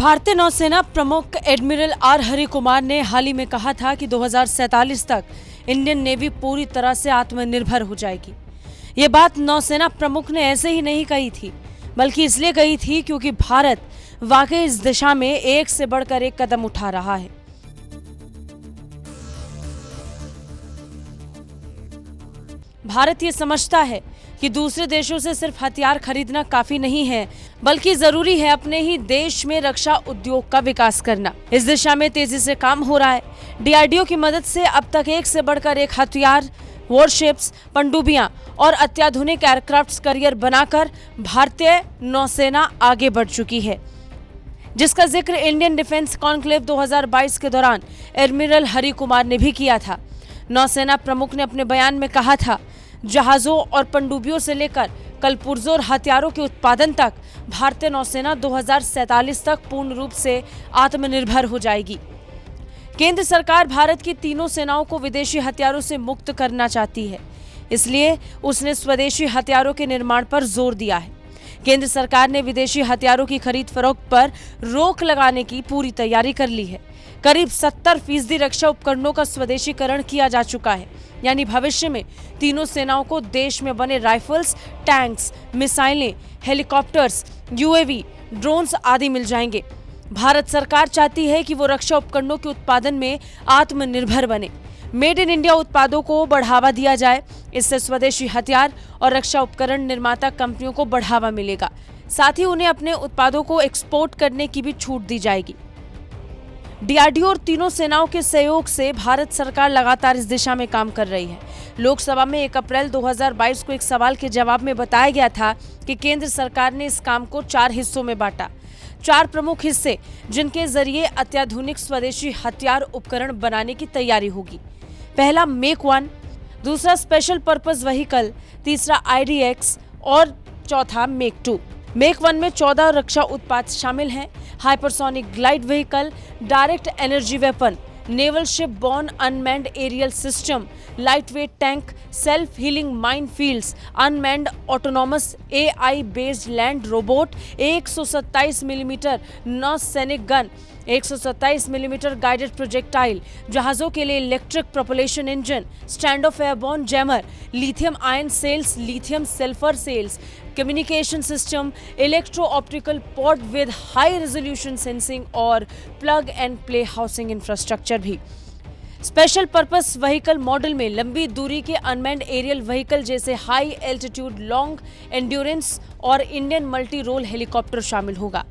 भारतीय नौसेना प्रमुख एडमिरल आर हरि कुमार ने हाल ही में कहा था कि 2047 तक इंडियन नेवी पूरी तरह से आत्मनिर्भर हो जाएगी। ये बात नौसेना प्रमुख ने ऐसे ही नहीं कही थी, बल्कि इसलिए कही थी क्योंकि भारत वाकई इस दिशा में एक से बढ़कर एक कदम उठा रहा है। भारत ये समझता है कि दूसरे देशों से सिर्फ हथियार खरीदना काफी नहीं है, बल्कि जरूरी है अपने ही देश में रक्षा उद्योग का विकास करना। इस दिशा में तेजी से काम हो रहा है। डीआरडीओ की मदद से अब तक एक से बढ़कर एक हथियार, वॉरशिप्स, पनडुब्बियां और अत्याधुनिक एयरक्राफ्ट करियर बनाकर भारतीय नौसेना आगे बढ़ चुकी है, जिसका जिक्र इंडियन डिफेंस कॉन्क्लेव 2022 के दौरान एडमिरल हरि कुमार ने भी किया था। नौसेना प्रमुख ने अपने बयान में कहा था, जहाजों और पनडुब्बियों से लेकर कलपुर्जों और हथियारों के उत्पादन तक भारतीय नौसेना 2047 तक पूर्ण रूप से आत्मनिर्भर हो जाएगी। केंद्र सरकार भारत की तीनों सेनाओं को विदेशी हथियारों से मुक्त करना चाहती है, इसलिए उसने स्वदेशी हथियारों के निर्माण पर जोर दिया है। केंद्र सरकार ने विदेशी हथियारों की खरीद फरोख्त पर रोक लगाने की पूरी तैयारी कर ली है। करीब 70% रक्षा उपकरणों का स्वदेशीकरण किया जा चुका है, यानी भविष्य में तीनों सेनाओं को देश में बने राइफल्स, टैंक्स, मिसाइलें, हेलीकॉप्टर्स, यूएवी, ड्रोन्स आदि मिल जाएंगे। भारत सरकार चाहती है कि वो रक्षा उपकरणों के उत्पादन में आत्मनिर्भर बने। मेड इन इंडिया उत्पादों को बढ़ावा दिया जाए। इससे स्वदेशी हथियार और रक्षा उपकरण निर्माता कंपनियों को बढ़ावा मिलेगा। साथ ही उन्हें अपने उत्पादों को एक्सपोर्ट करने की भी छूट दी जाएगी। डीआरडीओ और तीनों सेनाओं के सहयोग से भारत सरकार लगातार इस दिशा में काम कर रही है। लोकसभा में 1 अप्रैल 2022 को एक सवाल के जवाब में बताया गया था कि केंद्र सरकार ने इस काम को 4 हिस्सों में बांटा। 4 प्रमुख हिस्से, जिनके जरिए अत्याधुनिक स्वदेशी हथियार उपकरण बनाने की तैयारी होगी। पहला मेक 1, दूसरा स्पेशल पर्पस व्हीकल, तीसरा IDX और चौथा मेक 2। मेक 1 में 14 रक्षा उत्पाद शामिल हैं। Hypersonic glide vehicle, direct energy weapon, naval ship borne unmanned aerial system, lightweight tank, self healing mine fields, unmanned autonomous AI based land robot, 127 millimetre नौसैनिक gun, 127 millimetre guided projectile, जहाजों के लिए electric propulsion engine, stand off airborne jammer, lithium ion cells, lithium sulphur cells, communication system, electro optical pod with high resolution sensing और plug and play housing infrastructure भी। Special purpose vehicle model में लंबी दूरी के unmanned aerial vehicle जैसे high altitude long endurance और Indian multi role helicopter शामिल होगा।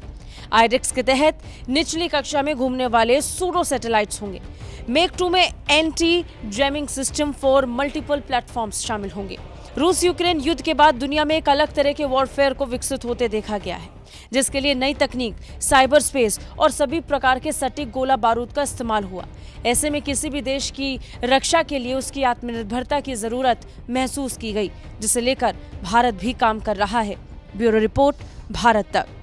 IDX के तहत निचली कक्षा में घूमने वाले सूडो सैटेलाइट्स होंगे। मेक 2 में anti jamming system for multiple platforms शामिल होंगे। रूस यूक्रेन युद्ध के बाद दुनिया में एक अलग तरह के वॉरफेयर को विकसित होते देखा गया है, जिसके लिए नई तकनीक, साइबर स्पेस और सभी प्रकार के सटीक गोला बारूद का इस्तेमाल हुआ। ऐसे में किसी भी देश की रक्षा के लिए उसकी आत्मनिर्भरता की जरूरत महसूस की गई, जिसे लेकर भारत भी काम कर रहा है। ब्यूरो रिपोर्ट, भारत तक।